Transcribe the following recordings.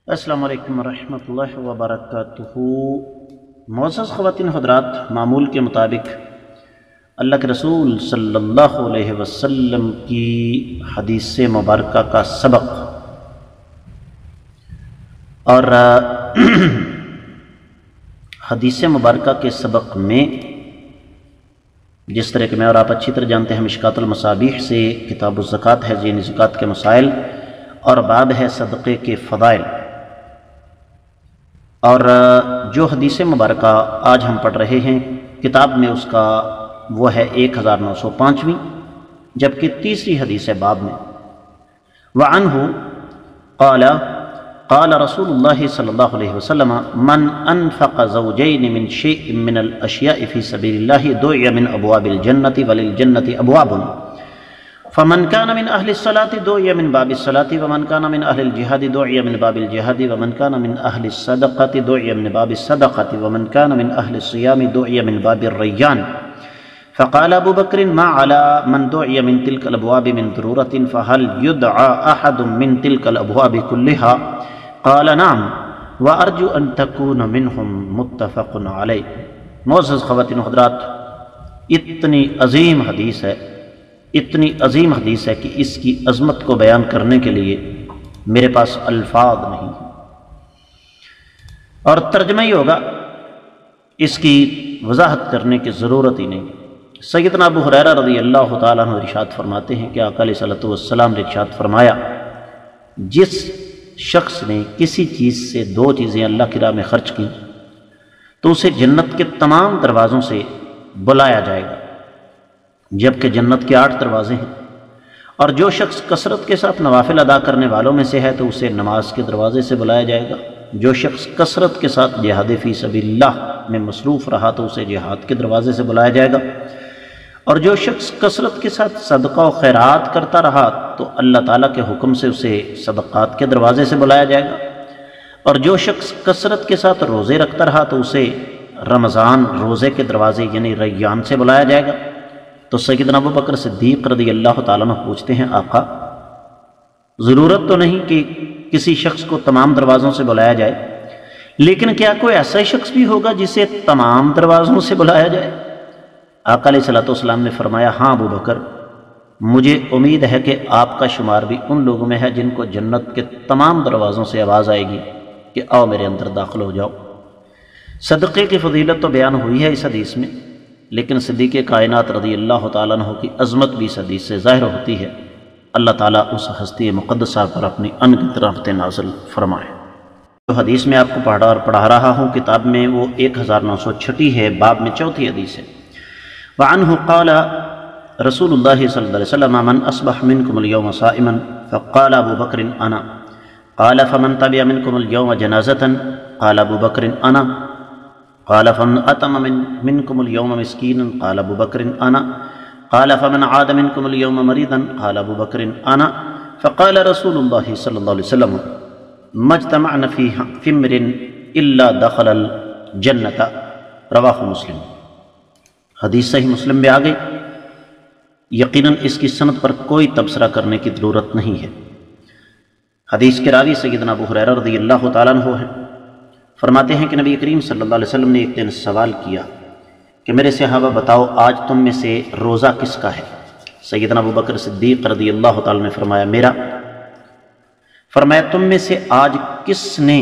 السلام علیکم ورحمۃ اللہ وبرکاتہ۔ معزز خواتین حضرات، معمول کے مطابق اللہ کے رسول صلی اللہ علیہ وسلم کی حدیث مبارکہ کا سبق، اور حدیث مبارکہ کے سبق میں جس طرح کہ میں اور آپ اچھی طرح جانتے ہیں، مشکات المصابیح سے کتاب الزکوٰۃ ہے، یعنی زکوٰۃ کے مسائل، اور باب ہے صدقے کے فضائل۔ اور جو حدیث مبارکہ آج ہم پڑھ رہے ہیں کتاب میں، اس کا وہ ہے 1905، جبکہ تیسری حدیث ہے باب میں۔ وعنہ قال قال رسول اللہ صلی اللہ علیہ وسلم من انفق زوجین من شیء من الاشیاء فی سبیل اللہ دعی من ابواب الجنة وللجنة ابواب، فمن كان من أهل الصلاة دعي من باب الصلاة، ومن كان من أهل الجهاد دعي من باب الجهاد، ومن كان من أهل الصدقة دعي من باب الصدقة، ومن كان من أهل الصيام دعي من باب الريان. فقال أبو بكر ما على من دعي من تلك الأبواب من ضرورة فهل يدعى أحد من تلك الأبواب كلها؟ قال نعم وأرجو أن تكون منهم. متفق عليه۔ معزز خواتین و حضرات، اتنی عظیم حدیث ہے، اتنی عظیم حدیث ہے کہ اس کی عظمت کو بیان کرنے کے لیے میرے پاس الفاظ نہیں ہیں، اور ترجمہ ہی ہوگا، اس کی وضاحت کرنے کی ضرورت ہی نہیں۔ سیدنا ابو ہریرہ رضی اللہ تعالیٰ عنہ ارشاد فرماتے ہیں کہ آقا علیہ الصلوۃ والسلام نے ارشاد فرمایا، جس شخص نے کسی چیز سے دو چیزیں اللہ کی راہ میں خرچ کی تو اسے جنت کے تمام دروازوں سے بلایا جائے گا، جبکہ جنت کے 8 دروازے ہیں، اور جو شخص کثرت کے ساتھ نوافل ادا کرنے والوں میں سے ہے تو اسے نماز کے دروازے سے بلایا جائے گا، جو شخص کثرت کے ساتھ جہاد فی سبیل اللہ میں مصروف رہا تو اسے جہاد کے دروازے سے بلایا جائے گا، اور جو شخص کثرت کے ساتھ صدقہ و خیرات کرتا رہا تو اللہ تعالیٰ کے حکم سے اسے صدقات کے دروازے سے بلایا جائے گا، اور جو شخص کثرت کے ساتھ روزے رکھتا رہا تو اسے رمضان روزے کے دروازے یعنی ریان سے بلایا جائے گا۔ تو سیدنا ابو بکر صدیق رضی اللہ تعالیٰ عنہ پوچھتے ہیں، آقا ضرورت تو نہیں کہ کسی شخص کو تمام دروازوں سے بلایا جائے، لیکن کیا کوئی ایسا شخص بھی ہوگا جسے تمام دروازوں سے بلایا جائے؟ آقا علیہ الصلوۃ والسلام نے فرمایا، ہاں ابو بکر، مجھے امید ہے کہ آپ کا شمار بھی ان لوگوں میں ہے جن کو جنت کے تمام دروازوں سے آواز آئے گی کہ آؤ میرے اندر داخل ہو جاؤ۔ صدقے کی فضیلت تو بیان ہوئی ہے اس حدیث میں، لیکن صدیق کائنات رضی اللہ تعالیٰ عنہ کی عظمت بھی اس حدیث سے ظاہر ہوتی ہے۔ اللہ تعالیٰ اس ہستی مقدسہ پر اپنی انگنت رحمتیں نازل فرمائے۔ جو حدیث میں آپ کو پڑھا رہا ہوں کتاب میں، وہ 1906 ہے، باب میں 4تھی حدیث ہے۔ وعنہ قال رسول اللہ صلی اللہ علیہ وسلم من اصبح منکم اليوم صائما فقال ابو بکر انا، قال فمن تبع منکم اليوم جنازة قال ابو بکر انا، قال فمن أتم منكم اليوم مسكينا قال أبو بكر أنا، قال فمن عاد منكم اليوم مريضا قال أبو بكر أنا، فقال رسول الله صلى الله عليه وسلم ما اجتمعنا في امر إلا دخل الجنة، رواہ مسلم۔ حدیث صحیح مسلم میں آ گئی، یقیناً اس کی سند پر کوئی تبصرہ کرنے کی ضرورت نہیں ہے۔ حدیث کے راوی سیدنا ابو ہریرہ رضی اللہ تعالیٰ عنہ ہیں، فرماتے ہیں کہ نبی کریم صلی اللہ علیہ وسلم نے ایک دن سوال کیا کہ میرے صحابہ بتاؤ آج تم میں سے روزہ کس کا ہے؟ سیدنا ابو بکر صدیق رضی اللہ تعالیٰ نے فرمایا میرا۔ فرمایا تم میں سے آج کس نے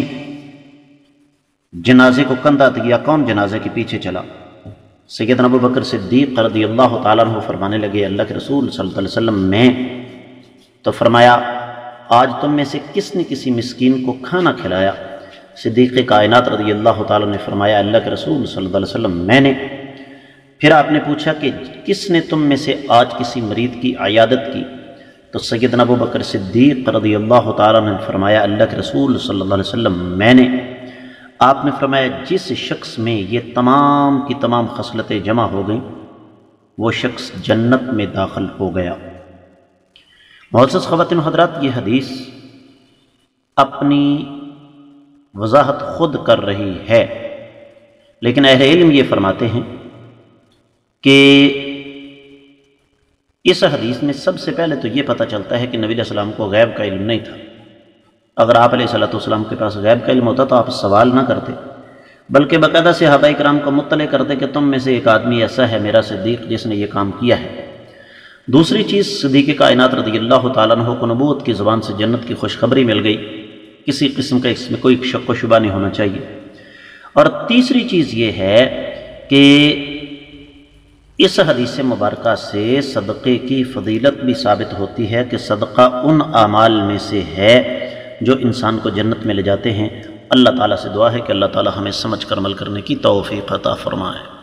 جنازے کو کندھا دیا، کون جنازے کے پیچھے چلا؟ سیدنا ابو بکر صدیق رضی اللہ تعالیٰ عنہ فرمانے لگے، اللہ کے رسول صلی اللہ علیہ وسلم میں۔ تو فرمایا آج تم میں سے کس نے کسی مسکین کو کھانا کھلایا؟ صدیق کائنات رضی اللہ تعالیٰ نے فرمایا، اللہ کے رسول صلی اللہ علیہ وسلم میں نے۔ پھر آپ نے پوچھا کہ کس نے تم میں سے آج کسی مریض کی عیادت کی؟ تو سیدنا ابو بکر صدیق رضی اللہ تعالیٰ نے فرمایا، اللہ کے رسول صلی اللہ علیہ وسلم میں نے۔ آپ نے فرمایا جس شخص میں یہ تمام کی تمام خصلتیں جمع ہو گئیں وہ شخص جنت میں داخل ہو گیا۔ معزز خواتین و حضرات، یہ حدیث اپنی وضاحت خود کر رہی ہے، لیکن اہل علم یہ فرماتے ہیں کہ اس حدیث میں سب سے پہلے تو یہ پتہ چلتا ہے کہ نبی علیہ السلام کو غیب کا علم نہیں تھا، اگر آپ علیہ الصلوۃ والسلام کے پاس غیب کا علم ہوتا تو آپ سوال نہ کرتے، بلکہ باقاعدہ صحابہ کرام کو مطلع کرتے کہ تم میں سے ایک آدمی ایسا ہے میرا صدیق جس نے یہ کام کیا ہے۔ دوسری چیز، صدیق کائنات رضی اللہ تعالیٰ عنہ کو نبوت کی زبان سے جنت کی خوشخبری مل گئی، کسی قسم کا اس میں کوئی شک و شبہ نہیں ہونا چاہیے۔ اور تیسری چیز یہ ہے کہ اس حدیث مبارکہ سے صدقے کی فضیلت بھی ثابت ہوتی ہے کہ صدقہ ان اعمال میں سے ہے جو انسان کو جنت میں لے جاتے ہیں۔ اللہ تعالیٰ سے دعا ہے کہ اللہ تعالیٰ ہمیں سمجھ کر عمل کرنے کی توفیق عطا فرمائے۔